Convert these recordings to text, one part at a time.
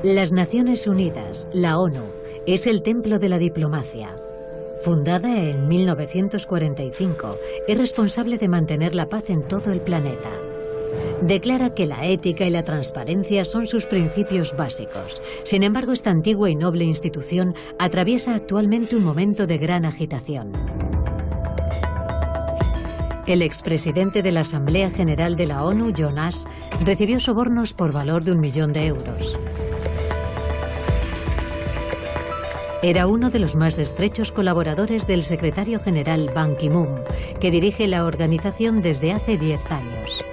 Las Naciones Unidas, la ONU, es el templo de la diplomacia. Fundada en 1945, es responsable de mantener la paz en todo el planeta. Declara que la ética y la transparencia son sus principios básicos. Sin embargo, esta antigua y noble institución atraviesa actualmente un momento de gran agitación. El expresidente de la Asamblea General de la ONU, John Ash, recibió sobornos por valor de 1 millón de euros. Era uno de los más estrechos colaboradores del secretario general Ban Ki-moon, que dirige la organización desde hace 10 años.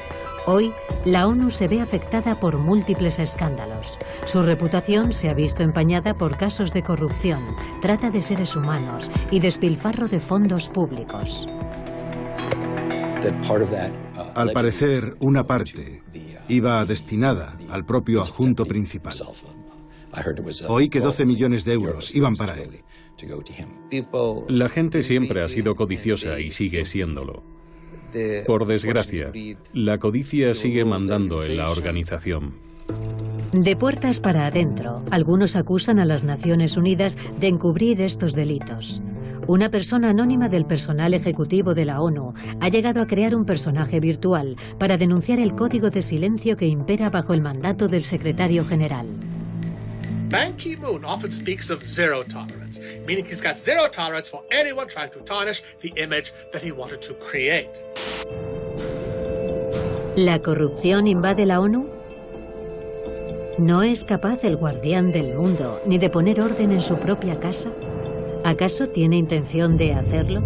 Hoy, la ONU se ve afectada por múltiples escándalos. Su reputación se ha visto empañada por casos de corrupción, trata de seres humanos y despilfarro de fondos públicos. Al parecer, una parte iba destinada al propio adjunto principal. Oí que 12 millones de euros iban para él. La gente siempre ha sido codiciosa y sigue siéndolo. Por desgracia, la codicia sigue mandando en la organización. De puertas para adentro, algunos acusan a las Naciones Unidas de encubrir estos delitos. Una persona anónima del personal ejecutivo de la ONU ha llegado a crear un personaje virtual para denunciar el código de silencio que impera bajo el mandato del secretario general. Ban Ki-moon often speaks of zero tolerance, meaning he's got zero tolerance for anyone trying to tarnish the image that he wanted to create. ¿La corrupción invade la ONU? ¿No es capaz el guardián del mundo ni de poner orden en su propia casa? ¿Acaso tiene intención de hacerlo?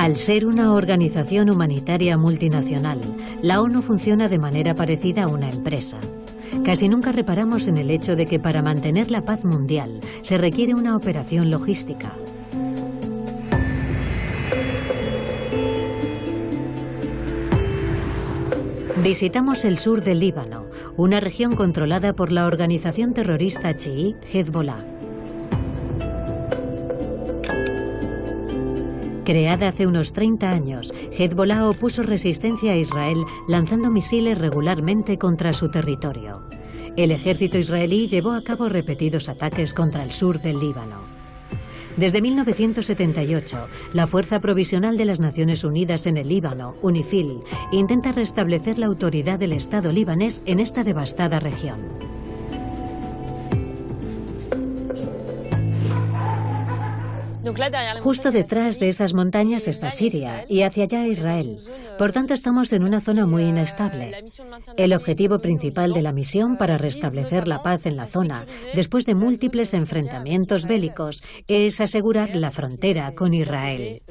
Al ser una organización humanitaria multinacional, la ONU funciona de manera parecida a una empresa. Casi nunca reparamos en el hecho de que para mantener la paz mundial se requiere una operación logística. Visitamos el sur del Líbano, una región controlada por la organización terrorista chií Hezbollah. Creada hace unos 30 años, Hezbollah opuso resistencia a Israel lanzando misiles regularmente contra su territorio. El ejército israelí llevó a cabo repetidos ataques contra el sur del Líbano. Desde 1978, la Fuerza Provisional de las Naciones Unidas en el Líbano, UNIFIL, intenta restablecer la autoridad del Estado libanés en esta devastada región. Justo detrás de esas montañas está Siria y hacia allá Israel. Por tanto, estamos en una zona muy inestable. El objetivo principal de la misión para restablecer la paz en la zona, después de múltiples enfrentamientos bélicos, es asegurar la frontera con Israel.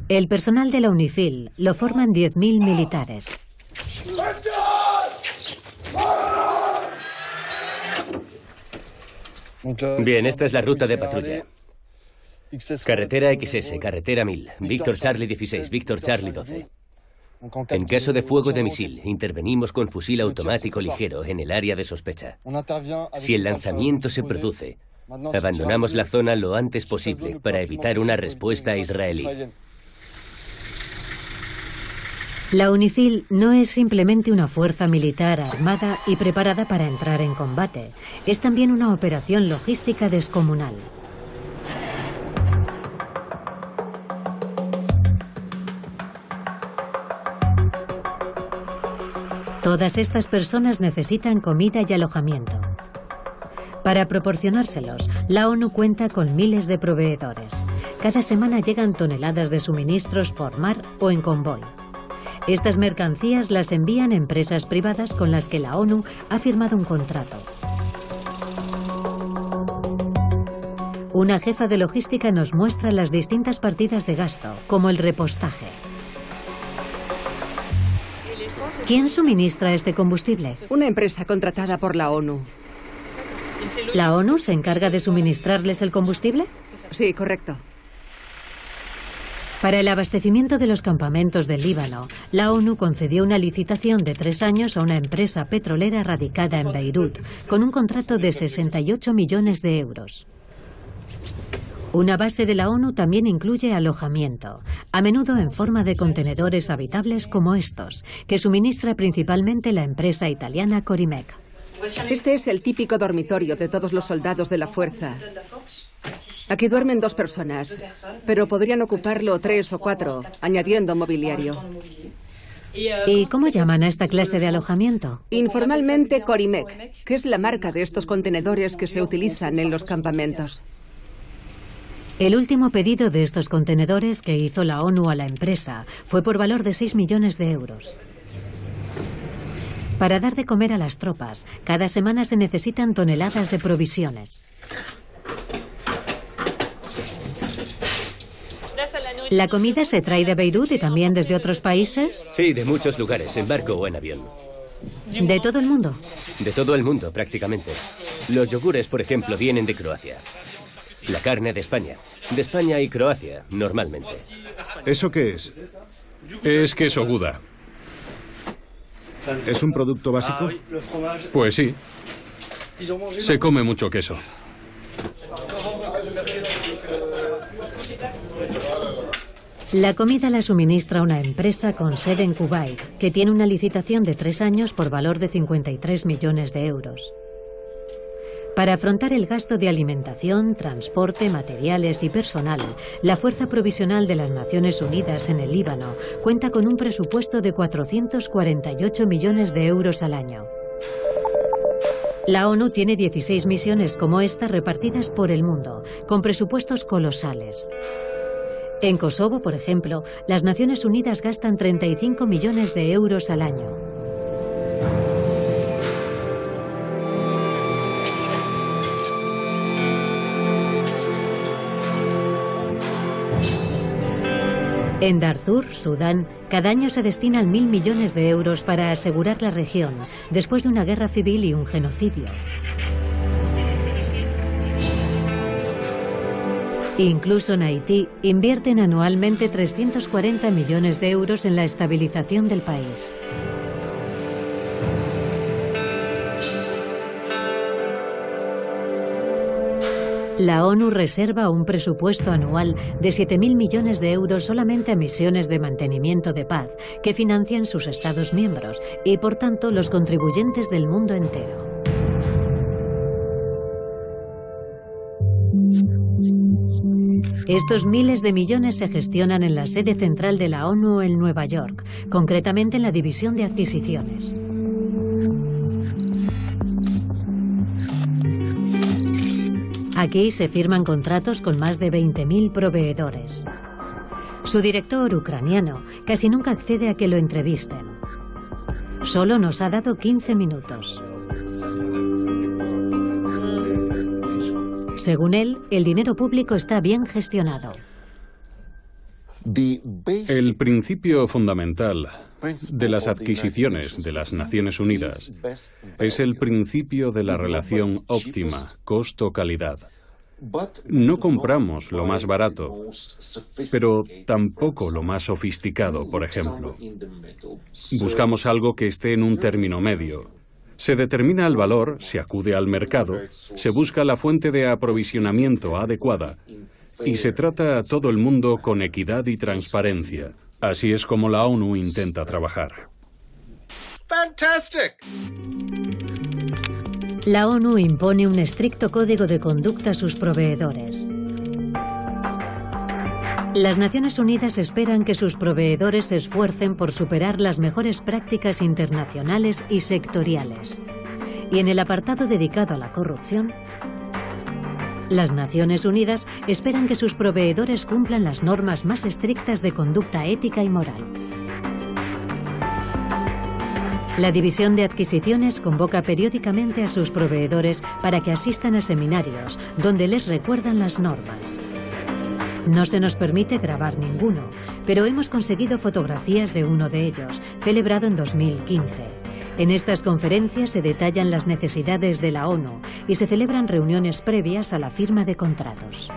El personal de la UNIFIL lo forman 10.000 militares. Bien, esta es la ruta de patrulla. Carretera XS, carretera 1000, Víctor Charlie 16, Víctor Charlie 12. En caso de fuego de misil, intervenimos con fusil automático ligero en el área de sospecha. Si el lanzamiento se produce, abandonamos la zona lo antes posible para evitar una respuesta israelí. La UNIFIL no es simplemente una fuerza militar armada y preparada para entrar en combate. Es también una operación logística descomunal. Todas estas personas necesitan comida y alojamiento. Para proporcionárselos, la ONU cuenta con miles de proveedores. Cada semana llegan toneladas de suministros por mar o en convoy. Estas mercancías las envían empresas privadas con las que la ONU ha firmado un contrato. Una jefa de logística nos muestra las distintas partidas de gasto, como el repostaje. ¿Quién suministra este combustible? Una empresa contratada por la ONU. ¿La ONU se encarga de suministrarles el combustible? Sí, correcto. Para el abastecimiento de los campamentos del Líbano, la ONU concedió una licitación de 3 años a una empresa petrolera radicada en Beirut, con un contrato de 68 millones de euros. Una base de la ONU también incluye alojamiento, a menudo en forma de contenedores habitables como estos, que suministra principalmente la empresa italiana Corimec. Este es el típico dormitorio de todos los soldados de la fuerza. Aquí duermen 2 personas, pero podrían ocuparlo 3 o 4, añadiendo mobiliario. ¿Y cómo llaman a esta clase de alojamiento? Informalmente Corimec, que es la marca de estos contenedores que se utilizan en los campamentos. El último pedido de estos contenedores que hizo la ONU a la empresa fue por valor de 6 millones de euros. Para dar de comer a las tropas, cada semana se necesitan toneladas de provisiones. ¿La comida se trae de Beirut y también desde otros países? Sí, de muchos lugares, en barco o en avión. ¿De todo el mundo? De todo el mundo, prácticamente. Los yogures, por ejemplo, vienen de Croacia. La carne de España. De España y Croacia, normalmente. ¿Eso qué es? Es queso Gouda. ¿Es un producto básico? Pues sí. Se come mucho queso. La comida la suministra una empresa con sede en Kuwait, que tiene una licitación de 3 años por valor de 53 millones de euros. Para afrontar el gasto de alimentación, transporte, materiales y personal, la Fuerza Provisional de las Naciones Unidas en el Líbano cuenta con un presupuesto de 448 millones de euros al año. La ONU tiene 16 misiones como esta repartidas por el mundo, con presupuestos colosales. En Kosovo, por ejemplo, las Naciones Unidas gastan 35 millones de euros al año. En Darfur, Sudán, cada año se destinan 1.000 millones de euros para asegurar la región, después de una guerra civil y un genocidio. Incluso en Haití invierten anualmente 340 millones de euros en la estabilización del país. La ONU reserva un presupuesto anual de 7.000 millones de euros solamente a misiones de mantenimiento de paz que financian sus Estados miembros y, por tanto, los contribuyentes del mundo entero. Estos miles de millones se gestionan en la sede central de la ONU en Nueva York, concretamente en la División de Adquisiciones. Aquí se firman contratos con más de 20.000 proveedores. Su director, ucraniano, casi nunca accede a que lo entrevisten. Solo nos ha dado 15 minutos. Según él, el dinero público está bien gestionado. El principio fundamental de las adquisiciones de las Naciones Unidas es el principio de la relación óptima, costo-calidad. No compramos lo más barato, pero tampoco lo más sofisticado, por ejemplo. Buscamos algo que esté en un término medio. Se determina el valor, se acude al mercado, se busca la fuente de aprovisionamiento adecuada y se trata a todo el mundo con equidad y transparencia. Así es como la ONU intenta trabajar. Fantastic. La ONU impone un estricto código de conducta a sus proveedores. Las Naciones Unidas esperan que sus proveedores se esfuercen por superar las mejores prácticas internacionales y sectoriales. Y en el apartado dedicado a la corrupción, las Naciones Unidas esperan que sus proveedores cumplan las normas más estrictas de conducta ética y moral. La División de Adquisiciones convoca periódicamente a sus proveedores para que asistan a seminarios donde les recuerdan las normas. No se nos permite grabar ninguno, pero hemos conseguido fotografías de uno de ellos, celebrado en 2015. En estas conferencias se detallan las necesidades de la ONU y se celebran reuniones previas a la firma de contratos.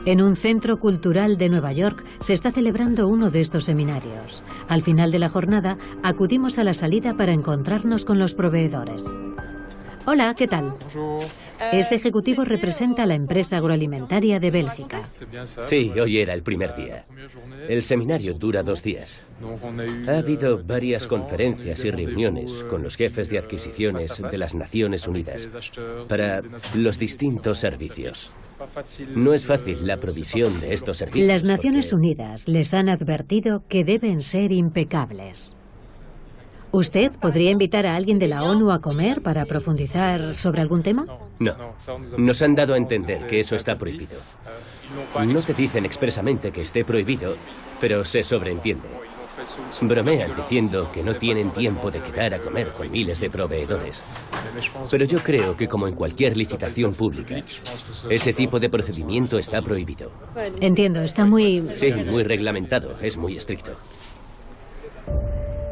En un centro cultural de Nueva York se está celebrando uno de estos seminarios. Al final de la jornada, acudimos a la salida para encontrarnos con los proveedores. Hola, ¿qué tal? Este ejecutivo representa a la empresa agroalimentaria de Bélgica. Sí, hoy era el primer día. El seminario dura 2 días. Ha habido varias conferencias y reuniones con los jefes de adquisiciones de las Naciones Unidas para los distintos servicios. No es fácil la provisión de estos servicios. Las Naciones Unidas les han advertido que deben ser impecables. ¿Usted podría invitar a alguien de la ONU a comer para profundizar sobre algún tema? No. Nos han dado a entender que eso está prohibido. No te dicen expresamente que esté prohibido, pero se sobreentiende. Bromean diciendo que no tienen tiempo de quedar a comer con miles de proveedores. Pero yo creo que, como en cualquier licitación pública, ese tipo de procedimiento está prohibido. Entiendo, está muy... Sí, muy reglamentado, es muy estricto.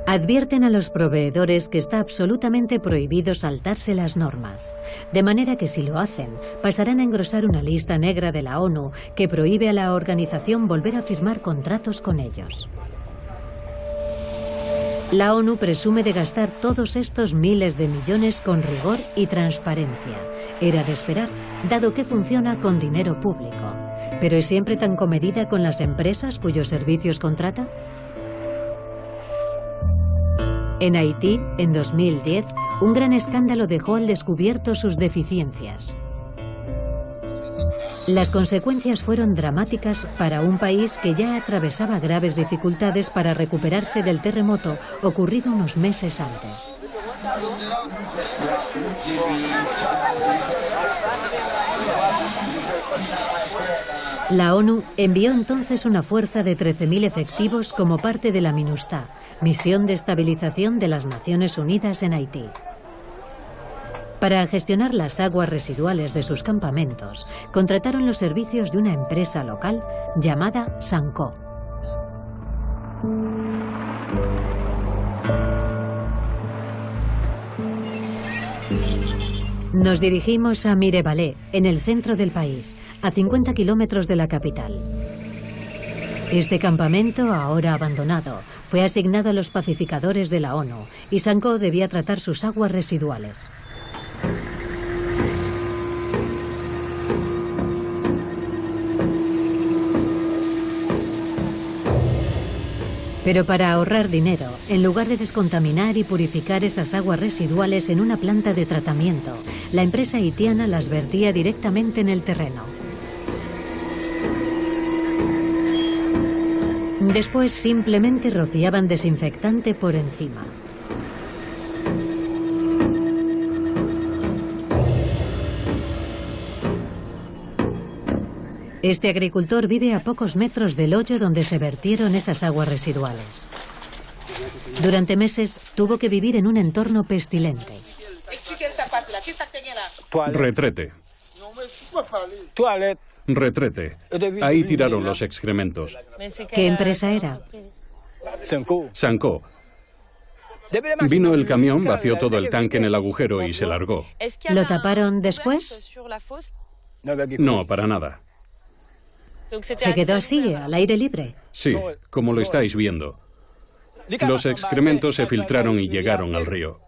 Advierten a los proveedores que está absolutamente prohibido saltarse las normas, de manera que si lo hacen, pasarán a engrosar una lista negra de la ONU que prohíbe a la organización volver a firmar contratos con ellos. La ONU presume de gastar todos estos miles de millones con rigor y transparencia. Era de esperar, dado que funciona con dinero público. ¿Pero es siempre tan comedida con las empresas cuyos servicios contrata? En Haití, en 2010, un gran escándalo dejó al descubierto sus deficiencias. Las consecuencias fueron dramáticas para un país que ya atravesaba graves dificultades para recuperarse del terremoto ocurrido unos meses antes. La ONU envió entonces una fuerza de 13.000 efectivos como parte de la MINUSTAH, Misión de Estabilización de las Naciones Unidas en Haití. Para gestionar las aguas residuales de sus campamentos, contrataron los servicios de una empresa local llamada Sanco. Nos dirigimos a Mirebalais, en el centro del país, a 50 kilómetros de la capital. Este campamento, ahora abandonado, fue asignado a los pacificadores de la ONU y Sanco debía tratar sus aguas residuales. Pero para ahorrar dinero, en lugar de descontaminar y purificar esas aguas residuales en una planta de tratamiento, la empresa haitiana las vertía directamente en el terreno. Después simplemente rociaban desinfectante por encima. Este agricultor vive a pocos metros del hoyo donde se vertieron esas aguas residuales. Durante meses tuvo que vivir en un entorno pestilente. Retrete. Retrete. Ahí tiraron los excrementos. ¿Qué empresa era? Sanco. Vino el camión, vació todo el tanque en el agujero y se largó. ¿Lo taparon después? No, para nada. ¿Se quedó así, al aire libre? Sí, como lo estáis viendo. Los excrementos se filtraron y llegaron al río.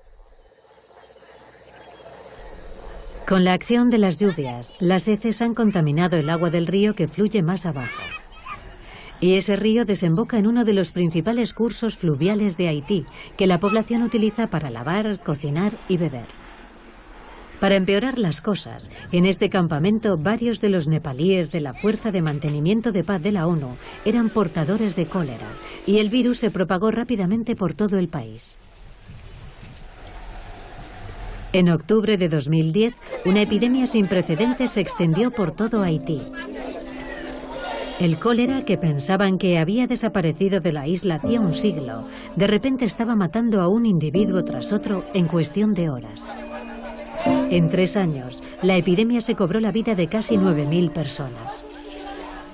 Con la acción de las lluvias, las heces han contaminado el agua del río que fluye más abajo. Y ese río desemboca en uno de los principales cursos fluviales de Haití, que la población utiliza para lavar, cocinar y beber. Para empeorar las cosas, en este campamento varios de los nepalíes de la Fuerza de Mantenimiento de Paz de la ONU eran portadores de cólera y el virus se propagó rápidamente por todo el país. En octubre de 2010, una epidemia sin precedentes se extendió por todo Haití. El cólera, que pensaban que había desaparecido de la isla hacía un siglo, de repente estaba matando a un individuo tras otro en cuestión de horas. En 3 años, la epidemia se cobró la vida de casi 9.000 personas.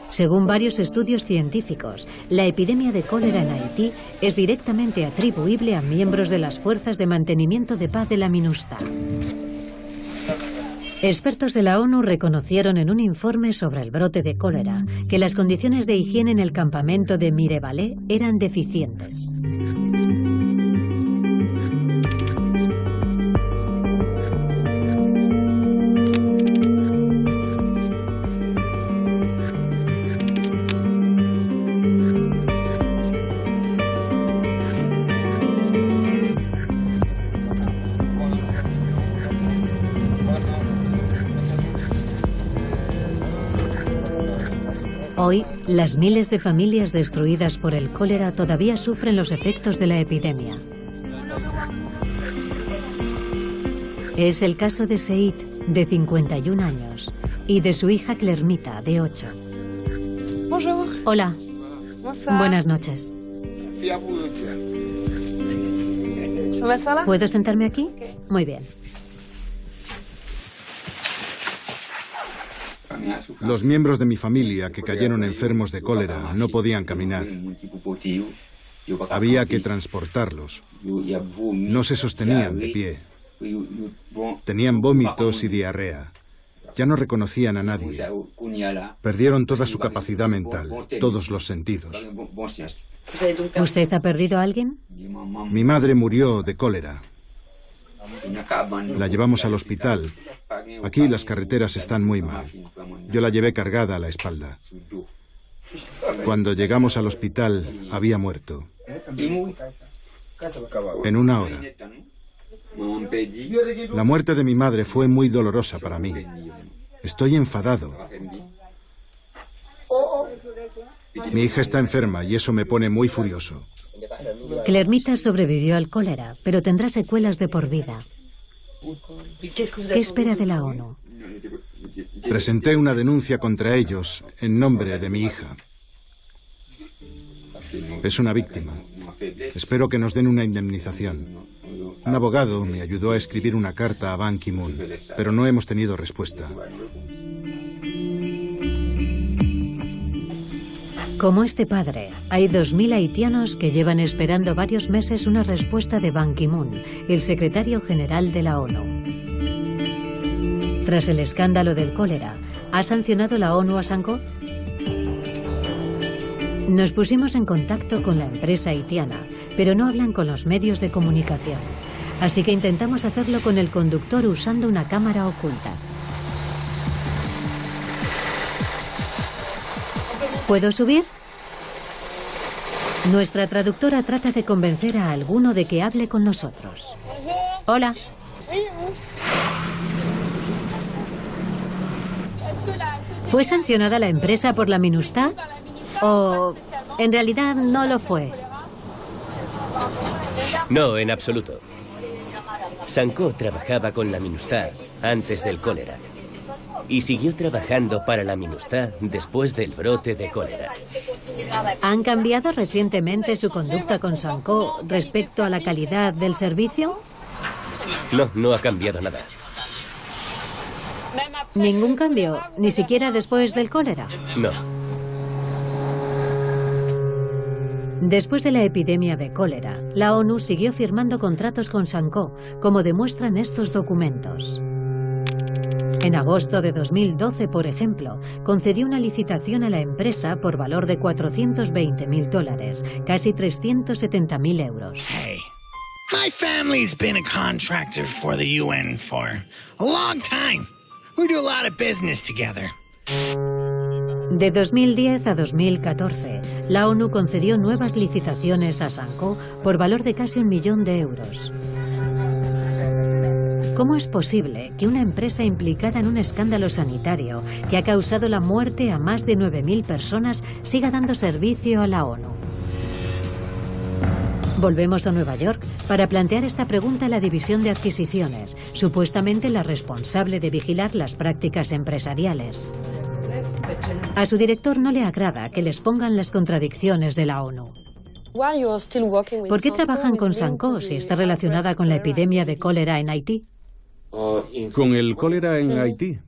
Según varios estudios científicos, la epidemia de cólera en Haití es directamente atribuible a miembros de las fuerzas de mantenimiento de paz de la MINUSTAH. Expertos de la ONU reconocieron en un informe sobre el brote de cólera que las condiciones de higiene en el campamento de Mirebalais eran deficientes. Hoy, las miles de familias destruidas por el cólera todavía sufren los efectos de la epidemia. Es el caso de Seid, de 51 años, y de su hija Clermita, de 8. Bonjour. Hola. Bonsoir. Buenas noches. ¿Puedo ¿Puedo sentarme aquí? Muy bien. Los miembros de mi familia que cayeron enfermos de cólera no podían caminar. Había que transportarlos. No se sostenían de pie. Tenían vómitos y diarrea. Ya no reconocían a nadie. Perdieron toda su capacidad mental, todos los sentidos. ¿Usted ha perdido a alguien? Mi madre murió de cólera. La llevamos al hospital. Aquí las carreteras están muy mal. Yo la llevé cargada a la espalda. Cuando llegamos al hospital, había muerto. En 1 hora. La muerte de mi madre fue muy dolorosa para mí. Estoy enfadado. Mi hija está enferma y eso me pone muy furioso. Clermita sobrevivió al cólera, pero tendrá secuelas de por vida. ¿Qué espera de la ONU? Presenté una denuncia contra ellos en nombre de mi hija. Es una víctima. Espero que nos den una indemnización. Un abogado me ayudó a escribir una carta a Ban Ki-moon, pero no hemos tenido respuesta. Como este padre, hay 2.000 haitianos que llevan esperando varios meses una respuesta de Ban Ki-moon, el secretario general de la ONU. Tras el escándalo del cólera, ¿ha sancionado la ONU a Sanko? Nos pusimos en contacto con la empresa haitiana, pero no hablan con los medios de comunicación. Así que intentamos hacerlo con el conductor usando una cámara oculta. ¿Puedo subir? Nuestra traductora trata de convencer a alguno de que hable con nosotros. Hola. ¿Fue sancionada la empresa por la MINUSTAH? ¿O en realidad no lo fue? No, en absoluto. Sanko trabajaba con la MINUSTAH antes del cólera y siguió trabajando para la MINUSTAH después del brote de cólera. ¿Han cambiado recientemente su conducta con Sanko respecto a la calidad del servicio? No, no ha cambiado nada. ¿Ningún cambio? ¿Ni siquiera después del cólera? No. Después de la epidemia de cólera, la ONU siguió firmando contratos con Sanko, como demuestran estos documentos. En agosto de 2012, por ejemplo, concedió una licitación a la empresa por valor de $420.000, casi 370.000 euros. Hey, my family's been a contractor for the UN for a long time. We do a lot of business together. De 2010 a 2014, la ONU concedió nuevas licitaciones a Sanko por valor de casi 1 millón de euros. ¿Cómo es posible que una empresa implicada en un escándalo sanitario que ha causado la muerte a más de 9.000 personas siga dando servicio a la ONU? Volvemos a Nueva York para plantear esta pregunta a la División de Adquisiciones, supuestamente la responsable de vigilar las prácticas empresariales. A su director no le agrada que les pongan las contradicciones de la ONU. ¿Por qué trabajan con Sanko si está relacionada con la epidemia de cólera en Haití? ¿Con el cólera en Haití?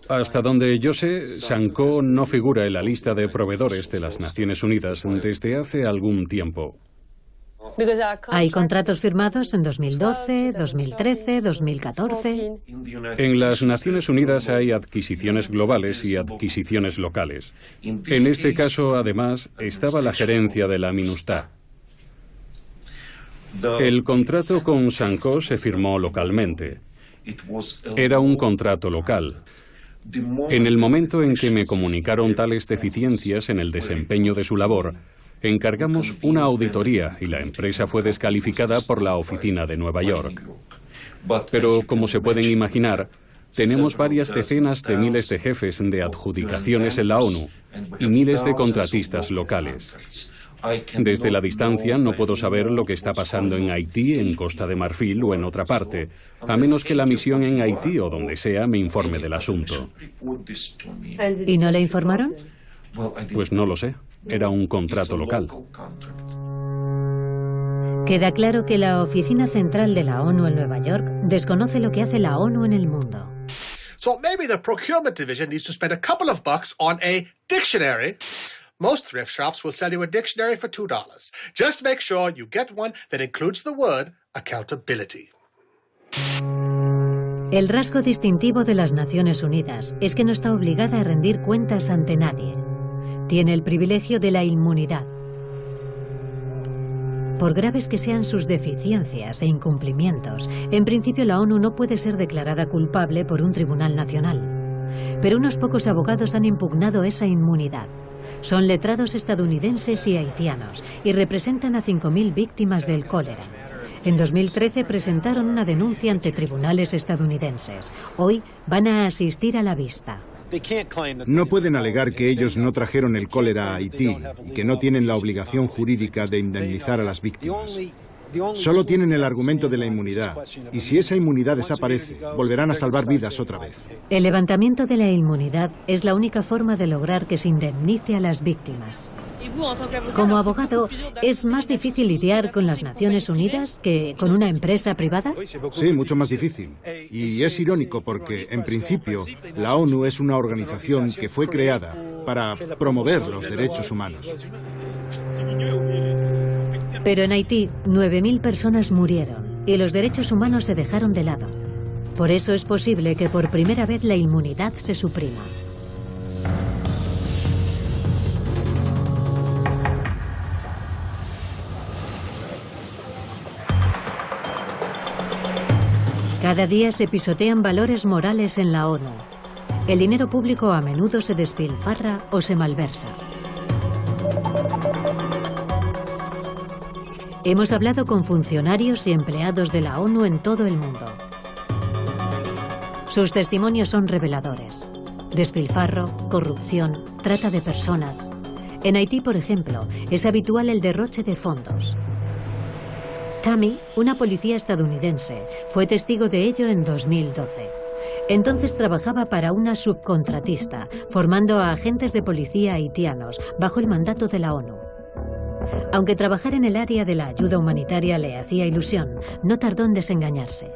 Hasta donde yo sé, Sanko no figura en la lista de proveedores de las Naciones Unidas desde hace algún tiempo. Hay contratos firmados en 2012, 2013, 2014. En las Naciones Unidas hay adquisiciones globales y adquisiciones locales. En este caso, además, estaba la gerencia de la MINUSTAH. El contrato con Sanco se firmó localmente. Era un contrato local. En el momento en que me comunicaron tales deficiencias en el desempeño de su labor, encargamos una auditoría y la empresa fue descalificada por la oficina de Nueva York. Pero, como se pueden imaginar, tenemos varias decenas de miles de jefes de adjudicaciones en la ONU y miles de contratistas locales. Desde la distancia no puedo saber lo que está pasando en Haití, en Costa de Marfil o en otra parte, a menos que la misión en Haití o donde sea me informe del asunto. ¿Y no le informaron? Pues no lo sé. Era un contrato local. Queda claro que la Oficina Central de la ONU en Nueva York desconoce lo que hace la ONU en el mundo. So maybe the procurement division needs to spend a couple of bucks on a dictionary. Most thrift shops will sell you a dictionary for $2. Just make sure you get one that includes the word accountability. El rasgo distintivo de las Naciones Unidas es que no está obligada a rendir cuentas ante nadie. Tiene el privilegio de la inmunidad. Por graves que sean sus deficiencias e incumplimientos, en principio la ONU no puede ser declarada culpable por un tribunal nacional. Pero unos pocos abogados han impugnado esa inmunidad. Son letrados estadounidenses y haitianos y representan a 5.000 víctimas del cólera. En 2013 presentaron una denuncia ante tribunales estadounidenses. Hoy van a asistir a la vista. No pueden alegar que ellos no trajeron el cólera a Haití y que no tienen la obligación jurídica de indemnizar a las víctimas. Solo tienen el argumento de la inmunidad, y si esa inmunidad desaparece, volverán a salvar vidas otra vez. El levantamiento de la inmunidad es la única forma de lograr que se indemnice a las víctimas. Como abogado, ¿es más difícil lidiar con las Naciones Unidas que con una empresa privada? Sí, mucho más difícil. Y es irónico porque, en principio, la ONU es una organización que fue creada para promover los derechos humanos. Pero en Haití, 9.000 personas murieron y los derechos humanos se dejaron de lado. Por eso es posible que por primera vez la inmunidad se suprima. Cada día se pisotean valores morales en la ONU. El dinero público a menudo se despilfarra o se malversa. Hemos hablado con funcionarios y empleados de la ONU en todo el mundo. Sus testimonios son reveladores. Despilfarro, corrupción, trata de personas. En Haití, por ejemplo, es habitual el derroche de fondos. Tammy, una policía estadounidense, fue testigo de ello en 2012. Entonces trabajaba para una subcontratista, formando a agentes de policía haitianos bajo el mandato de la ONU. Aunque trabajar en el área de la ayuda humanitaria le hacía ilusión, no tardó en desengañarse.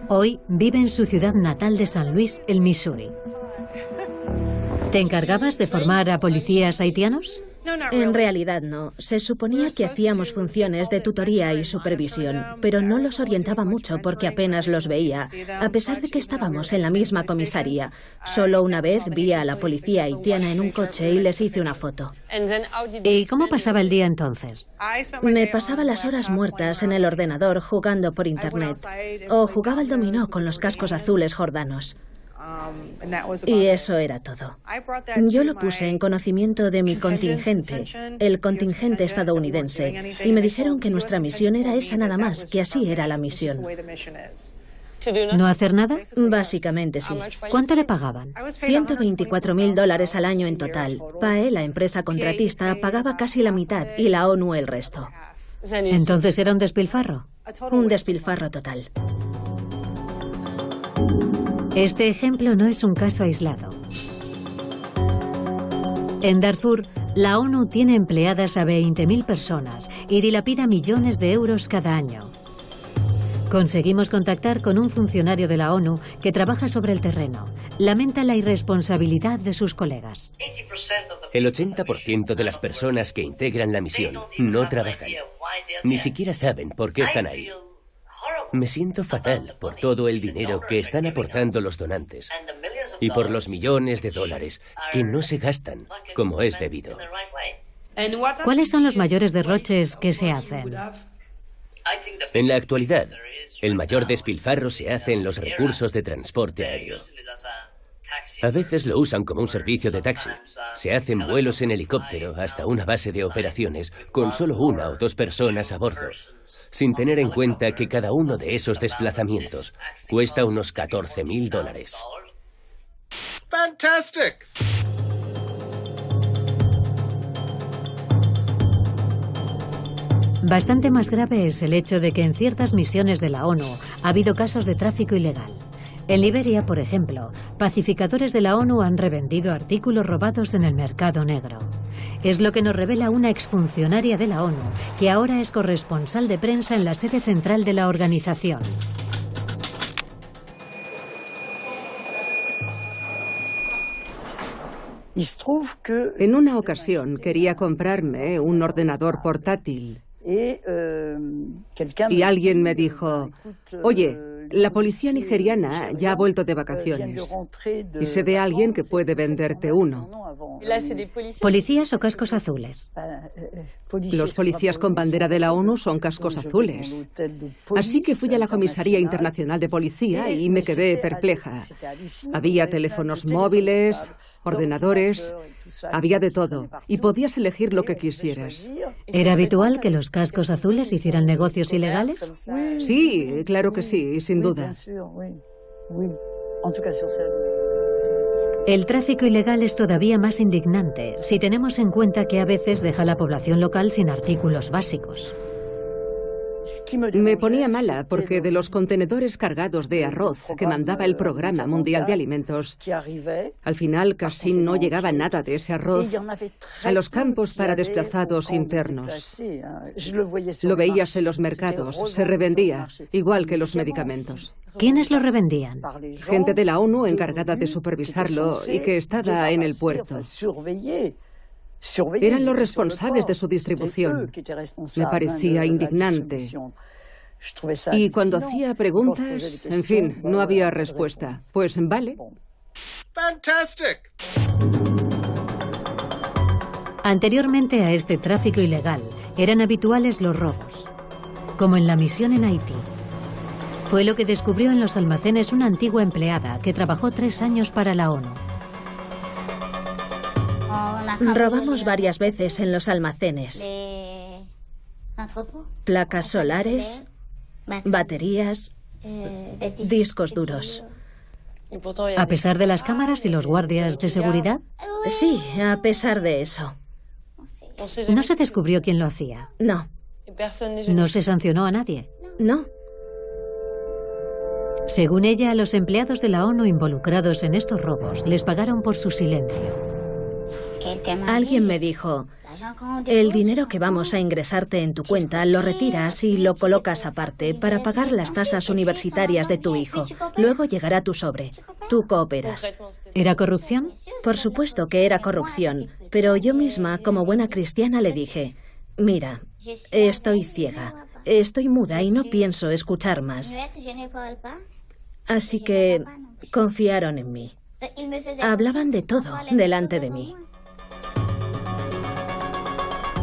Hoy vive en su ciudad natal de San Luis, el Missouri. ¿Te encargabas de formar a policías haitianos? En realidad no. Se suponía que hacíamos funciones de tutoría y supervisión, pero no los orientaba mucho porque apenas los veía, a pesar de que estábamos en la misma comisaría. Solo una vez vi a la policía haitiana en un coche y les hice una foto. ¿Y cómo pasaba el día entonces? Me pasaba las horas muertas en el ordenador jugando por internet, o jugaba al dominó con los cascos azules jordanos. Y eso era todo. Yo lo puse en conocimiento de mi contingente, el contingente estadounidense, y me dijeron que nuestra misión era esa nada más, que así era la misión. ¿No hacer nada? Básicamente sí. ¿Cuánto le pagaban? $124.000 al año en total. PAE, la empresa contratista, pagaba casi la mitad y la ONU el resto. ¿Entonces era un despilfarro? Un despilfarro total. Este ejemplo no es un caso aislado. En Darfur, la ONU tiene empleadas a 20.000 personas y dilapida millones de euros cada año. Conseguimos contactar con un funcionario de la ONU que trabaja sobre el terreno. Lamenta la irresponsabilidad de sus colegas. El 80% de las personas que integran la misión no trabajan. Ni siquiera saben por qué están ahí. Me siento fatal por todo el dinero que están aportando los donantes y por los millones de dólares que no se gastan como es debido. ¿Cuáles son los mayores derroches que se hacen? En la actualidad, el mayor despilfarro se hace en los recursos de transporte aéreo. A veces lo usan como un servicio de taxi. Se hacen vuelos en helicóptero hasta una base de operaciones con solo 1 o 2 personas a bordo, sin tener en cuenta que cada uno de esos desplazamientos cuesta unos $14.000. Fantastic! Bastante más grave es el hecho de que en ciertas misiones de la ONU ha habido casos de tráfico ilegal. En Liberia, por ejemplo, pacificadores de la ONU han revendido artículos robados en el mercado negro. Es lo que nos revela una exfuncionaria de la ONU, que ahora es corresponsal de prensa en la sede central de la organización. En una ocasión quería comprarme un ordenador portátil. Y alguien me dijo, oye, la policía nigeriana ya ha vuelto de vacaciones y sé de alguien que puede venderte uno. ¿Policías o cascos azules? Los policías con bandera de la ONU son cascos azules. Así que fui a la Comisaría Internacional de Policía y me quedé perpleja. Había teléfonos móviles, ordenadores, había de todo y podías elegir lo que quisieras. ¿Era habitual que los cascos azules hicieran negocios ilegales? Sí, claro que sí, sin duda. El tráfico ilegal es todavía más indignante si tenemos en cuenta que a veces deja a la población local sin artículos básicos. Me ponía mala porque de los contenedores cargados de arroz que mandaba el Programa Mundial de Alimentos, al final casi no llegaba nada de ese arroz a los campos para desplazados internos. Lo veías en los mercados, se revendía, igual que los medicamentos. ¿Quiénes lo revendían? Gente de la ONU encargada de supervisarlo y que estaba en el puerto. Eran los responsables de su distribución. Me parecía indignante. Y cuando hacía preguntas, en fin, no había respuesta. Pues vale. Fantastic! Anteriormente a este tráfico ilegal, eran habituales los robos, como en la misión en Haití. Fue lo que descubrió en los almacenes una antigua empleada que trabajó 3 años para la ONU. Robamos varias veces en los almacenes. Placas solares, baterías, discos duros. ¿A pesar de las cámaras y los guardias de seguridad? Sí, a pesar de eso. ¿No se descubrió quién lo hacía? No. ¿No se sancionó a nadie? No. Según ella, a los empleados de la ONU involucrados en estos robos les pagaron por su silencio. Alguien me dijo, el dinero que vamos a ingresarte en tu cuenta lo retiras y lo colocas aparte para pagar las tasas universitarias de tu hijo. Luego llegará tu sobre. Tú cooperas. ¿Era corrupción? Por supuesto que era corrupción, pero yo misma, como buena cristiana, le dije, mira, estoy ciega, estoy muda y no pienso escuchar más. Así que confiaron en mí. Hablaban de todo delante de mí.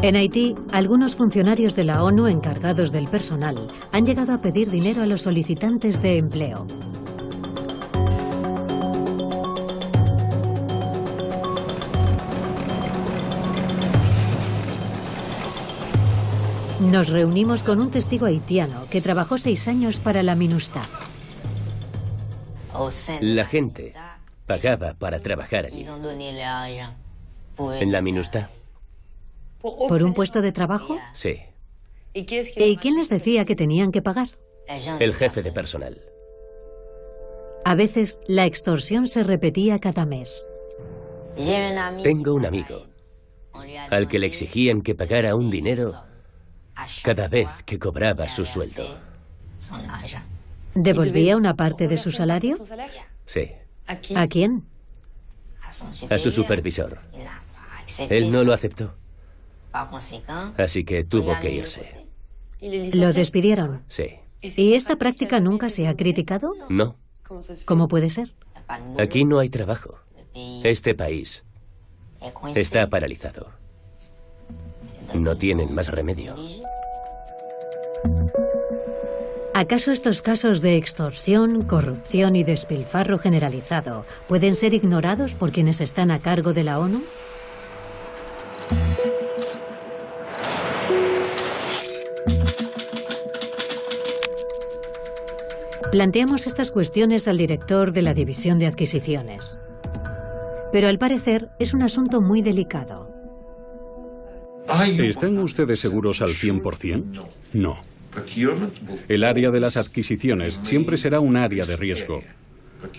En Haití, algunos funcionarios de la ONU encargados del personal han llegado a pedir dinero a los solicitantes de empleo. Nos reunimos con un testigo haitiano que trabajó 6 años para la MINUSTAH. La gente pagaba para trabajar allí. ¿En la MINUSTAH? ¿Por un puesto de trabajo? Sí. ¿Y quién les decía que tenían que pagar? El jefe de personal. A veces, la extorsión se repetía cada mes. Tengo un amigo al que le exigían que pagara un dinero cada vez que cobraba su sueldo. ¿Devolvía una parte de su salario? Sí. ¿A quién? A su supervisor. Él no lo aceptó. Así que tuvo que irse. ¿Lo despidieron? Sí. ¿Y esta práctica nunca se ha criticado? No. ¿Cómo puede ser? Aquí no hay trabajo. Este país está paralizado. No tienen más remedio. ¿Acaso estos casos de extorsión, corrupción y despilfarro generalizado pueden ser ignorados por quienes están a cargo de la ONU? Planteamos estas cuestiones al director de la División de Adquisiciones. Pero al parecer es un asunto muy delicado. ¿Están ustedes seguros al 100%? No. El área de las adquisiciones siempre será un área de riesgo.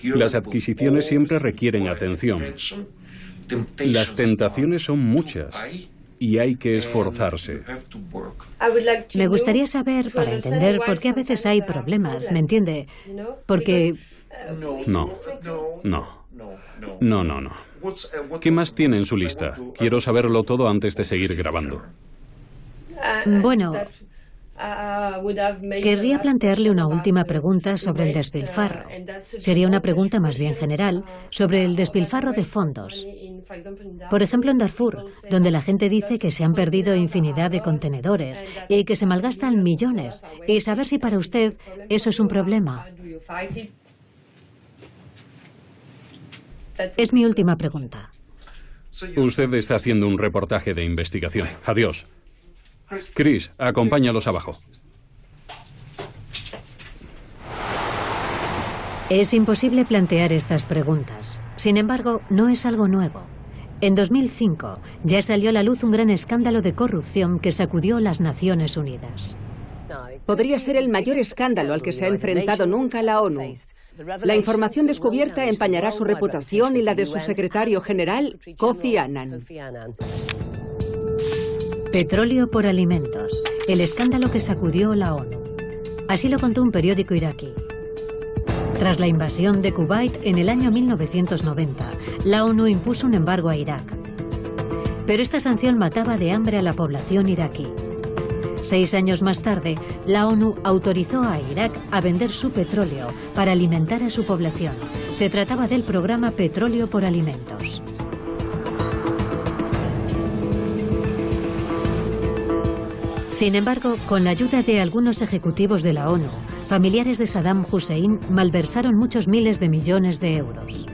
Las adquisiciones siempre requieren atención. Las tentaciones son muchas y hay que esforzarse. Me gustaría saber, para entender por qué a veces hay problemas, ¿me entiende? Porque... No. ¿Qué más tiene en su lista? Quiero saberlo todo antes de seguir grabando. Bueno, querría plantearle una última pregunta sobre el despilfarro. Sería una pregunta más bien general sobre el despilfarro de fondos. Por ejemplo, en Darfur, donde la gente dice que se han perdido infinidad de contenedores y que se malgastan millones. Y saber si para usted eso es un problema. Es mi última pregunta. Usted está haciendo un reportaje de investigación. Adiós. Chris, acompáñalos abajo. Es imposible plantear estas preguntas. Sin embargo, no es algo nuevo. En 2005 ya salió a la luz un gran escándalo de corrupción que sacudió las Naciones Unidas. Podría ser el mayor escándalo al que se ha enfrentado nunca la ONU. La información descubierta empañará su reputación y la de su secretario general, Kofi Annan. Petróleo por alimentos, el escándalo que sacudió la ONU. Así lo contó un periódico iraquí. Tras la invasión de Kuwait en el año 1990, la ONU impuso un embargo a Irak. Pero esta sanción mataba de hambre a la población iraquí. 6 años más tarde, la ONU autorizó a Irak a vender su petróleo para alimentar a su población. Se trataba del programa Petróleo por Alimentos. Sin embargo, con la ayuda de algunos ejecutivos de la ONU, familiares de Saddam Hussein malversaron muchos miles de millones de euros.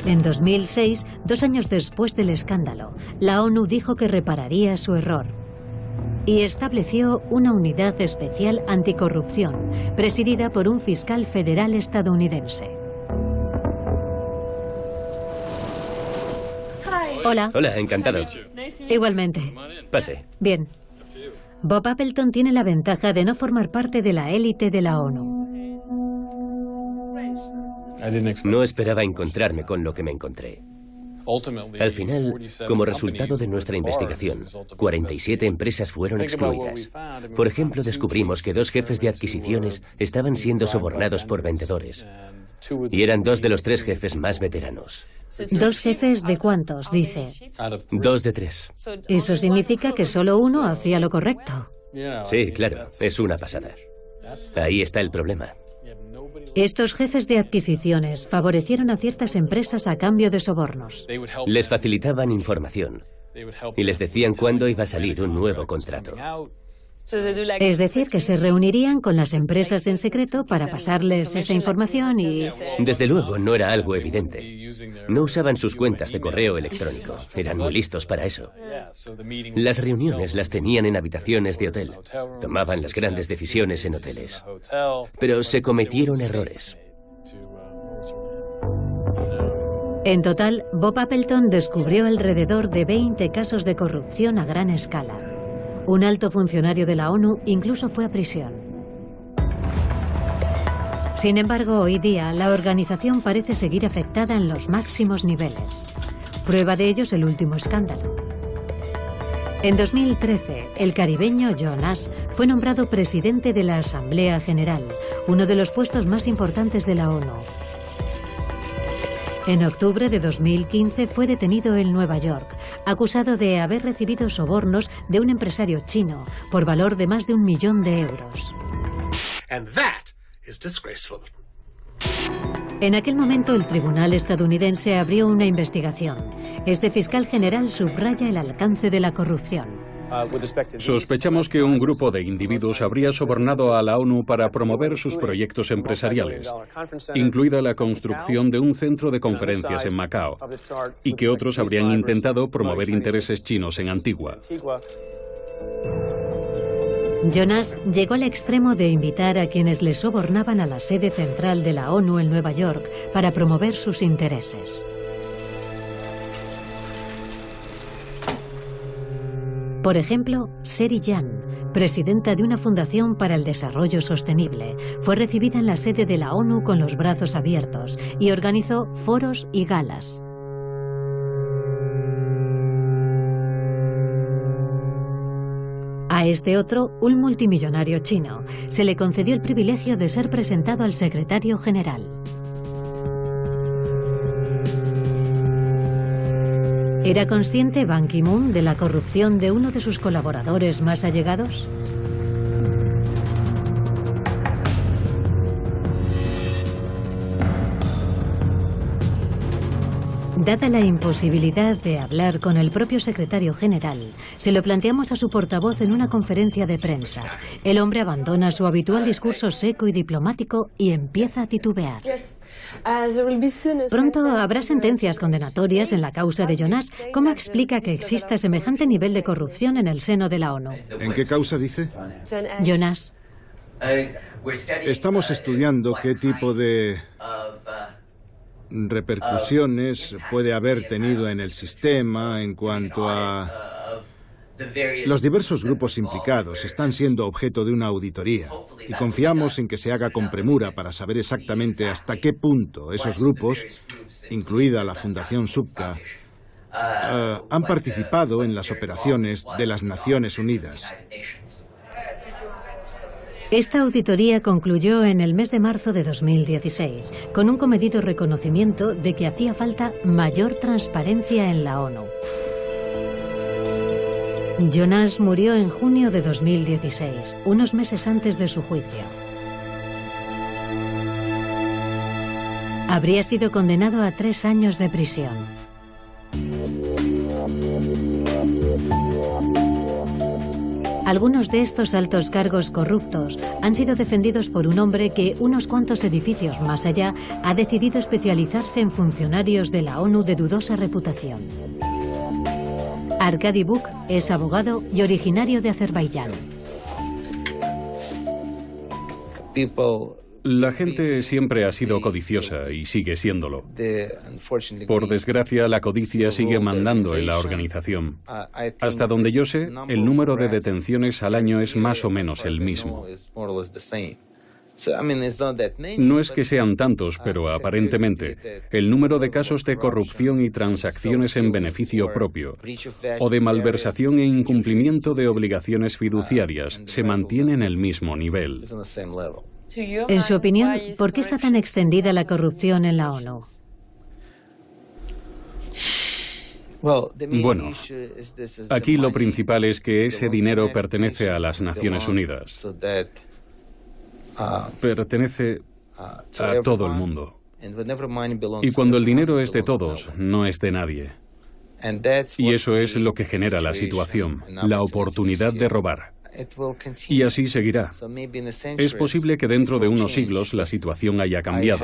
En 2006, 2 años después del escándalo, la ONU dijo que repararía su error y estableció una unidad especial anticorrupción, presidida por un fiscal federal estadounidense. Hola. Hola, encantado. Igualmente. Pase. Bien. Bob Appleton tiene la ventaja de no formar parte de la élite de la ONU. No esperaba encontrarme con lo que me encontré. Al final, como resultado de nuestra investigación, 47 empresas fueron excluidas. Por ejemplo, descubrimos que 2 jefes de adquisiciones estaban siendo sobornados por vendedores. Y eran 2 de los 3 jefes más veteranos. ¿2 jefes de cuántos, dice? 2 de 3. Eso significa que solo uno hacía lo correcto. Sí, claro, es una pasada. Ahí está el problema. Estos jefes de adquisiciones favorecieron a ciertas empresas a cambio de sobornos. Les facilitaban información y les decían cuándo iba a salir un nuevo contrato. Es decir, que se reunirían con las empresas en secreto para pasarles esa información y... Desde luego, no era algo evidente. No usaban sus cuentas de correo electrónico. Eran muy listos para eso. Las reuniones las tenían en habitaciones de hotel. Tomaban las grandes decisiones en hoteles. Pero se cometieron errores. En total, Bob Appleton descubrió alrededor de 20 casos de corrupción a gran escala. Un alto funcionario de la ONU incluso fue a prisión. Sin embargo, hoy día la organización parece seguir afectada en los máximos niveles. Prueba de ello es el último escándalo. En 2013, el caribeño Jonas fue nombrado presidente de la Asamblea General, uno de los puestos más importantes de la ONU. En octubre de 2015 fue detenido en Nueva York, acusado de haber recibido sobornos de un empresario chino por valor de más de 1 millón de euros. And that is disgraceful. En aquel momento el tribunal estadounidense abrió una investigación. Este fiscal general subraya el alcance de la corrupción. Sospechamos que un grupo de individuos habría sobornado a la ONU para promover sus proyectos empresariales, incluida la construcción de un centro de conferencias en Macao, y que otros habrían intentado promover intereses chinos en Antigua. Jonas llegó al extremo de invitar a quienes le sobornaban a la sede central de la ONU en Nueva York para promover sus intereses. Por ejemplo, Seri Yan, presidenta de una fundación para el desarrollo sostenible, fue recibida en la sede de la ONU con los brazos abiertos y organizó foros y galas. A este otro, un multimillonario chino, se le concedió el privilegio de ser presentado al secretario general. ¿Era consciente Ban Ki-moon de la corrupción de uno de sus colaboradores más allegados? Dada la imposibilidad de hablar con el propio secretario general, se lo planteamos a su portavoz en una conferencia de prensa. El hombre abandona su habitual discurso seco y diplomático y empieza a titubear. Pronto habrá sentencias condenatorias en la causa de Jonas. ¿Cómo explica que exista semejante nivel de corrupción en el seno de la ONU? ¿En qué causa dice? Jonas. Estamos estudiando qué tipo de repercusiones puede haber tenido en el sistema en cuanto a... Los diversos grupos implicados están siendo objeto de una auditoría y confiamos en que se haga con premura para saber exactamente hasta qué punto esos grupos, incluida la Fundación Subka, han participado en las operaciones de las Naciones Unidas. Esta auditoría concluyó en el mes de marzo de 2016, con un comedido reconocimiento de que hacía falta mayor transparencia en la ONU. Jonas murió en junio de 2016, unos meses antes de su juicio. Habría sido condenado a 3 años de prisión. Algunos de estos altos cargos corruptos han sido defendidos por un hombre que, unos cuantos edificios más allá, ha decidido especializarse en funcionarios de la ONU de dudosa reputación. Arkady Buk es abogado y originario de Azerbaiyán. La gente siempre ha sido codiciosa y sigue siéndolo. Por desgracia, la codicia sigue mandando en la organización. Hasta donde yo sé, el número de detenciones al año es más o menos el mismo. No es que sean tantos, pero aparentemente, el número de casos de corrupción y transacciones en beneficio propio, o de malversación e incumplimiento de obligaciones fiduciarias, se mantiene en el mismo nivel. En su opinión, ¿por qué está tan extendida la corrupción en la ONU? Bueno, aquí lo principal es que ese dinero pertenece a las Naciones Unidas. Pertenece a todo el mundo. Y cuando el dinero es de todos, no es de nadie. Y eso es lo que genera la situación, la oportunidad de robar. Y así seguirá. Es posible que dentro de unos siglos la situación haya cambiado,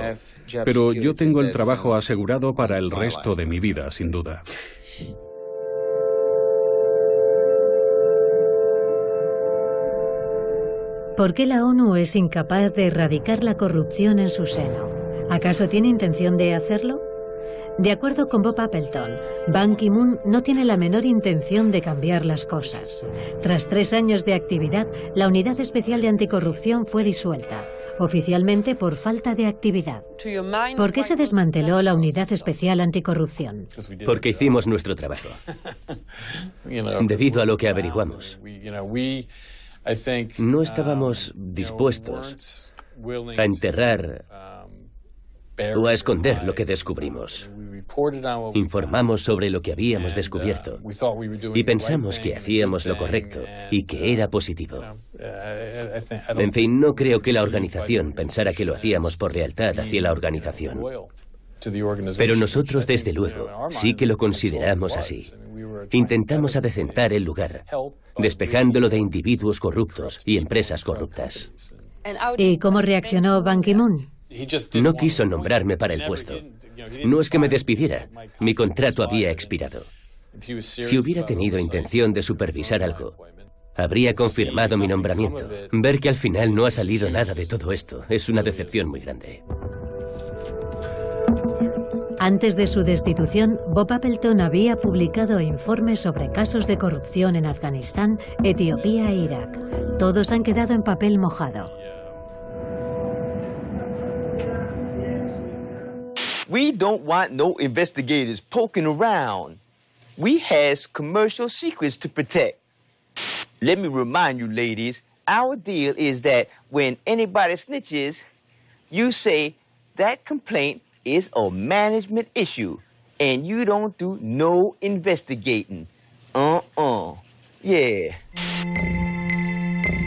pero yo tengo el trabajo asegurado para el resto de mi vida, sin duda. ¿Por qué la ONU es incapaz de erradicar la corrupción en su seno? ¿Acaso tiene intención de hacerlo? De acuerdo con Bob Appleton, Ban Ki-moon no tiene la menor intención de cambiar las cosas. Tras 3 años de actividad, la Unidad Especial de Anticorrupción fue disuelta. oficialmente por falta de actividad. ¿Por qué se desmanteló la Unidad Especial Anticorrupción? Porque hicimos nuestro trabajo. Debido a lo que averiguamos. No estábamos dispuestos a enterrar o a esconder lo que descubrimos. Informamos sobre lo que habíamos descubierto y pensamos que hacíamos lo correcto y que era positivo. En fin, no creo que la organización pensara que lo hacíamos por lealtad hacia la organización. Pero nosotros, desde luego, sí que lo consideramos así. Intentamos adecentar el lugar, despejándolo de individuos corruptos y empresas corruptas. ¿Y cómo reaccionó Ban Ki-moon? No quiso nombrarme para el puesto. No es que me despidiera. Mi contrato había expirado. Si hubiera tenido intención de supervisar algo, habría confirmado mi nombramiento. Ver que al final no ha salido nada de todo esto es una decepción muy grande. Antes de su destitución, Bob Appleton había publicado informes sobre casos de corrupción en Afganistán, Etiopía e Irak. Todos han quedado en papel mojado. We don't want no investigators poking around. We has commercial secrets to protect. Let me remind you, ladies, our deal is that when anybody snitches, you say that complaint is a management issue, and you don't do no investigating. Yeah.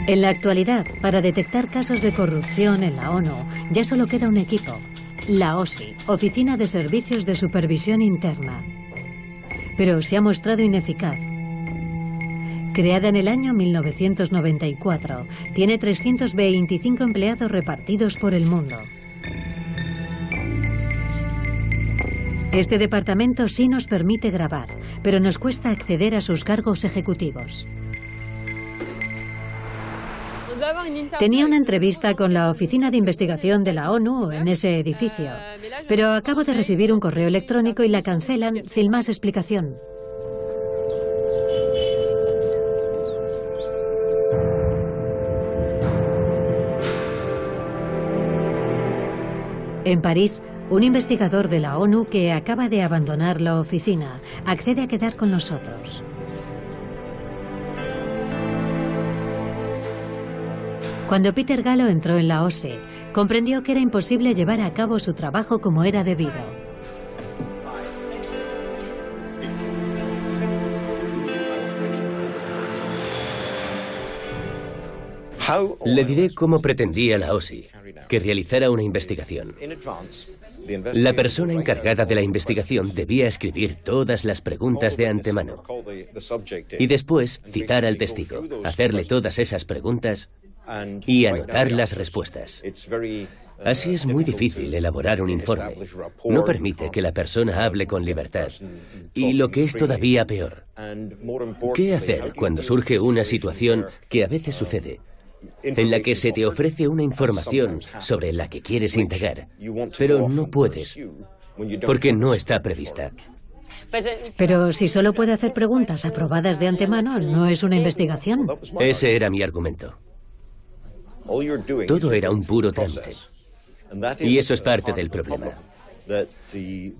En la actualidad, para detectar casos de corrupción en la ONU, ya solo queda un equipo. La OSI, Oficina de Servicios de Supervisión Interna. Pero se ha mostrado ineficaz. Creada en el año 1994, tiene 325 empleados repartidos por el mundo. Este departamento sí nos permite grabar, pero nos cuesta acceder a sus cargos ejecutivos. Tenía una entrevista con la Oficina de Investigación de la ONU en ese edificio, pero acabo de recibir un correo electrónico y la cancelan sin más explicación. En París, un investigador de la ONU que acaba de abandonar la oficina accede a quedar con nosotros. Cuando Peter Gallo entró en la OSI, comprendió que era imposible llevar a cabo su trabajo como era debido. Le diré cómo pretendía la OSI que realizara una investigación. La persona encargada de la investigación debía escribir todas las preguntas de antemano y después citar al testigo, hacerle todas esas preguntas y anotar las respuestas. Así es muy difícil elaborar un informe. No permite que la persona hable con libertad. Y lo que es todavía peor, ¿qué hacer cuando surge una situación que a veces sucede, en la que se te ofrece una información sobre la que quieres indagar, pero no puedes, porque no está prevista? Pero si solo puede hacer preguntas aprobadas de antemano, ¿no es una investigación? Ese era mi argumento. Todo era un puro trámite. Y eso es parte del problema.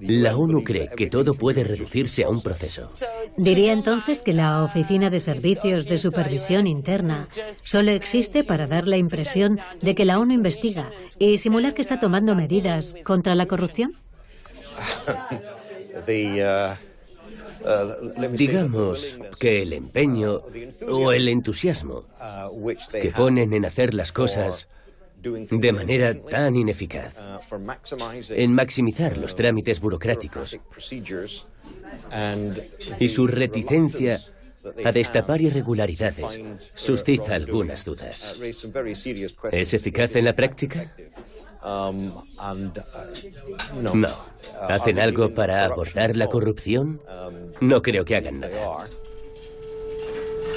La ONU cree que todo puede reducirse a un proceso. ¿Diría entonces que la Oficina de Servicios de Supervisión Interna solo existe para dar la impresión de que la ONU investiga y simular que está tomando medidas contra la corrupción? Digamos que el empeño o el entusiasmo que ponen en hacer las cosas de manera tan ineficaz, en maximizar los trámites burocráticos y su reticencia a destapar irregularidades, suscita algunas dudas. ¿Es eficaz en la práctica? No. ¿Hacen algo para abordar la corrupción? No creo que hagan nada.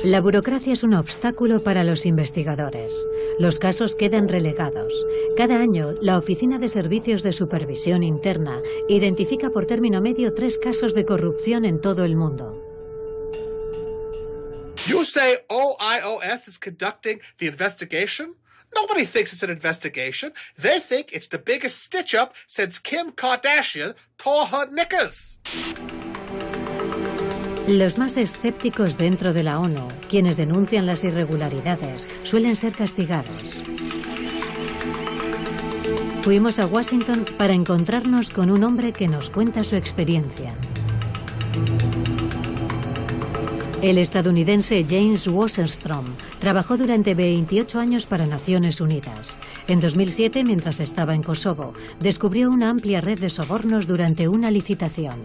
La burocracia es un obstáculo para los investigadores. Los casos quedan relegados. Cada año, la Oficina de Servicios de Supervisión Interna identifica por término medio 3 casos de corrupción en todo el mundo. You say OIOS is conducting the investigation? Nobody thinks it's an investigation. They think it's the biggest stitch-up since Kim Kardashian tore her knickers. Los más escépticos dentro de la ONU, quienes denuncian las irregularidades, suelen ser castigados. Fuimos a Washington para encontrarnos con un hombre que nos cuenta su experiencia. El estadounidense James Wasserstrom trabajó durante 28 años para Naciones Unidas. En 2007, mientras estaba en Kosovo, descubrió una amplia red de sobornos durante una licitación.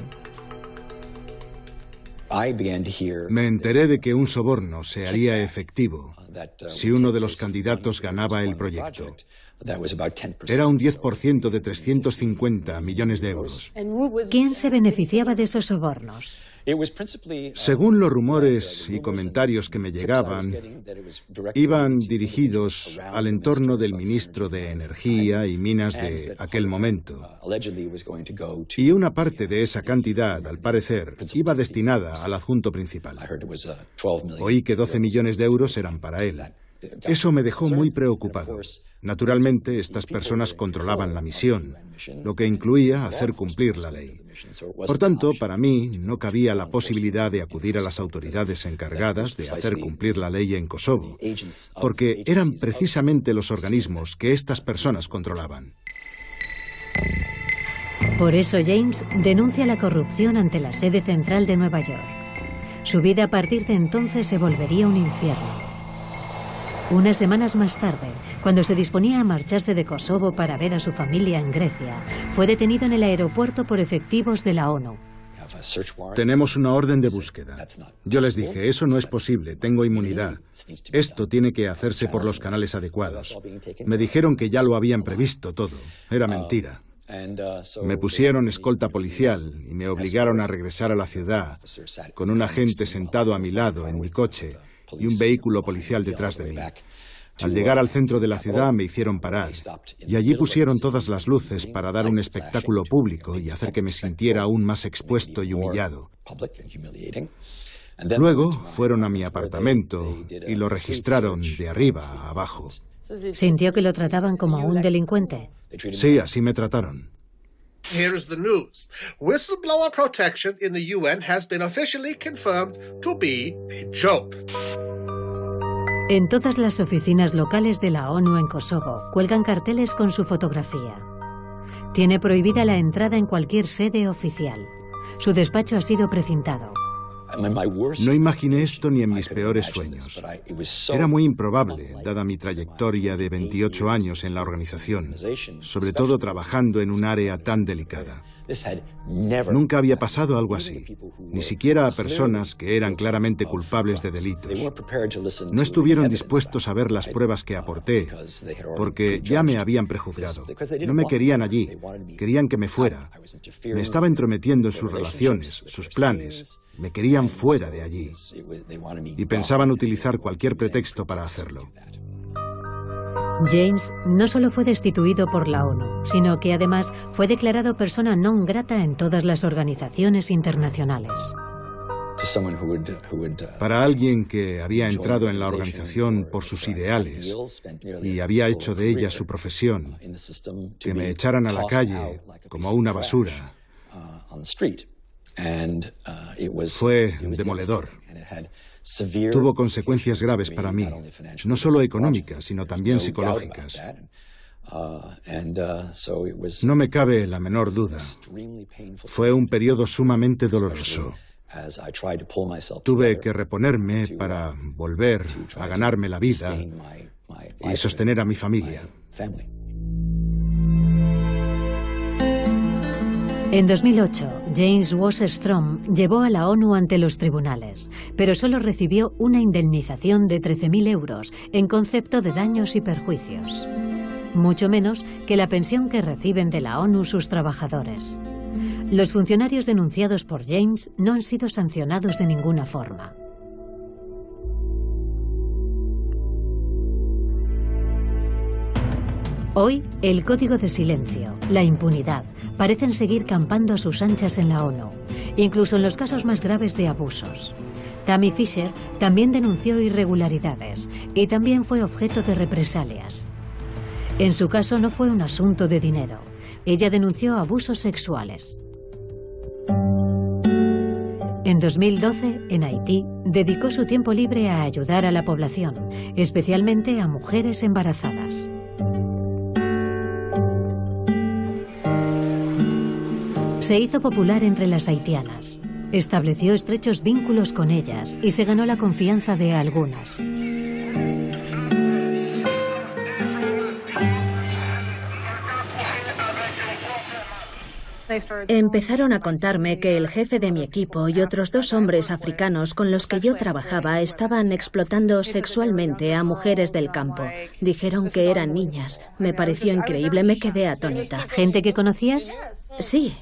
Me enteré de que un soborno se haría efectivo si uno de los candidatos ganaba el proyecto. Era un 10% de 350 millones de euros. ¿Quién se beneficiaba de esos sobornos? Según los rumores y comentarios que me llegaban, iban dirigidos al entorno del ministro de Energía y Minas de aquel momento. Y una parte de esa cantidad, al parecer, iba destinada al adjunto principal. Oí que 12 millones de euros eran para él. Eso me dejó muy preocupado. Naturalmente, estas personas controlaban la misión, lo que incluía hacer cumplir la ley. Por tanto, para mí no cabía la posibilidad de acudir a las autoridades encargadas de hacer cumplir la ley en Kosovo, porque eran precisamente los organismos que estas personas controlaban. Por eso James denuncia la corrupción ante la sede central de Nueva York. Su vida a partir de entonces se volvería un infierno. Unas semanas más tarde, cuando se disponía a marcharse de Kosovo para ver a su familia en Grecia, fue detenido en el aeropuerto por efectivos de la ONU. Tenemos una orden de búsqueda. Yo les dije, eso no es posible, tengo inmunidad. Esto tiene que hacerse por los canales adecuados. Me dijeron que ya lo habían previsto todo. Era mentira. Me pusieron escolta policial y me obligaron a regresar a la ciudad con un agente sentado a mi lado en mi coche y un vehículo policial detrás de mí. Al llegar al centro de la ciudad me hicieron parar y allí pusieron todas las luces para dar un espectáculo público y hacer que me sintiera aún más expuesto y humillado. Luego fueron a mi apartamento y lo registraron de arriba a abajo. ¿Sintió que lo trataban como a un delincuente? Sí, así me trataron. Here is the news. Whistleblower protection in the UN has been officially confirmed to be a joke. En todas las oficinas locales de la ONU en Kosovo cuelgan carteles con su fotografía. Tiene prohibida la entrada en cualquier sede oficial. Su despacho ha sido precintado. No imaginé esto ni en mis peores sueños. Era muy improbable, dada mi trayectoria de 28 años en la organización, sobre todo trabajando en un área tan delicada. Nunca había pasado algo así, ni siquiera a personas que eran claramente culpables de delitos. No estuvieron dispuestos a ver las pruebas que aporté, porque ya me habían prejuzgado. No me querían allí, querían que me fuera. Me estaba entrometiendo en sus relaciones, sus planes. Me querían fuera de allí y pensaban utilizar cualquier pretexto para hacerlo. James no solo fue destituido por la ONU, sino que además fue declarado persona non grata en todas las organizaciones internacionales. Para alguien que había entrado en la organización por sus ideales y había hecho de ella su profesión, que me echaran a la calle como una basura, fue demoledor. Tuvo consecuencias graves para mí, no solo económicas, sino también psicológicas. No me cabe la menor duda. Fue un periodo sumamente doloroso. Tuve que reponerme para volver a ganarme la vida y sostener a mi familia. En 2008, James Wasserstrom llevó a la ONU ante los tribunales, pero solo recibió una indemnización de 13.000 euros en concepto de daños y perjuicios. Mucho menos que la pensión que reciben de la ONU sus trabajadores. Los funcionarios denunciados por James no han sido sancionados de ninguna forma. Hoy, el código de silencio, la impunidad, parecen seguir campando a sus anchas en la ONU, incluso en los casos más graves de abusos. Tammy Fisher también denunció irregularidades y también fue objeto de represalias. En su caso no fue un asunto de dinero. Ella denunció abusos sexuales. En 2012, en Haití, dedicó su tiempo libre a ayudar a la población, especialmente a mujeres embarazadas. Se hizo popular entre las haitianas. Estableció estrechos vínculos con ellas y se ganó la confianza de algunas. Empezaron a contarme que el jefe de mi equipo y otros 2 hombres africanos con los que yo trabajaba estaban explotando sexualmente a mujeres del campo. Dijeron que eran niñas. Me pareció increíble, me quedé atónita. ¿Gente que conocías? Sí,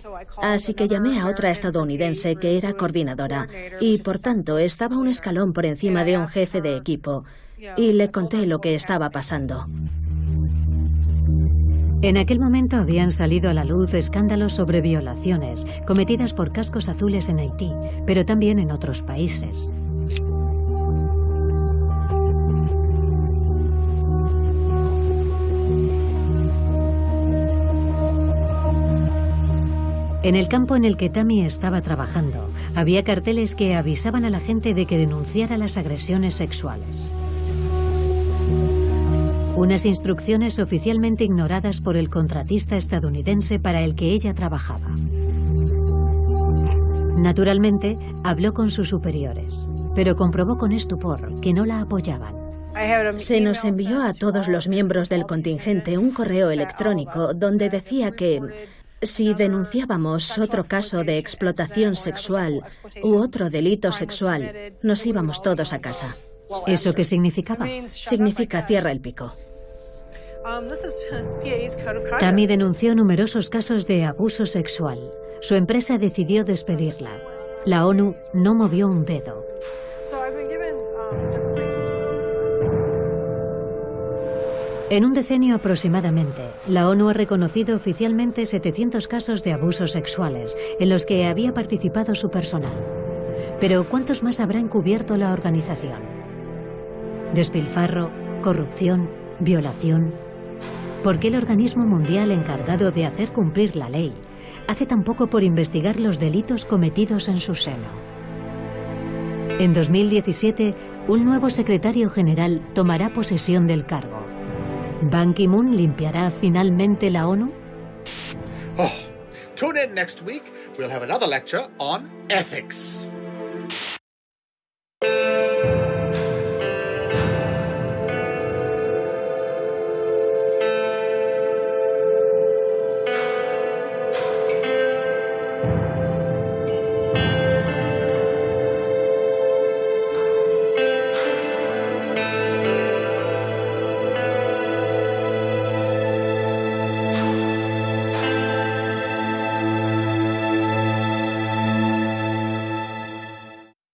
así que llamé a otra estadounidense que era coordinadora y, por tanto, estaba un escalón por encima de un jefe de equipo y le conté lo que estaba pasando. En aquel momento habían salido a la luz escándalos sobre violaciones cometidas por cascos azules en Haití, pero también en otros países. En el campo en el que Tammy estaba trabajando, había carteles que avisaban a la gente de que denunciara las agresiones sexuales. Unas instrucciones oficialmente ignoradas por el contratista estadounidense para el que ella trabajaba. Naturalmente, habló con sus superiores, pero comprobó con estupor que no la apoyaban. Se nos envió a todos los miembros del contingente un correo electrónico donde decía que si denunciábamos otro caso de explotación sexual u otro delito sexual, nos íbamos todos a casa. ¿Eso qué significaba? Significa cierra el pico. Tammy denunció numerosos casos de abuso sexual. Su empresa decidió despedirla. La ONU no movió un dedo. En un decenio aproximadamente, la ONU ha reconocido oficialmente 700 casos de abusos sexuales en los que había participado su personal. Pero ¿cuántos más habrá encubierto la organización? Despilfarro, corrupción, violación. ¿Por qué el organismo mundial encargado de hacer cumplir la ley hace tan poco por investigar los delitos cometidos en su seno? En 2017, un nuevo secretario general tomará posesión del cargo. ¿Ban Ki-moon limpiará finalmente la ONU? Tune in next week. We'll have another lecture on ethics.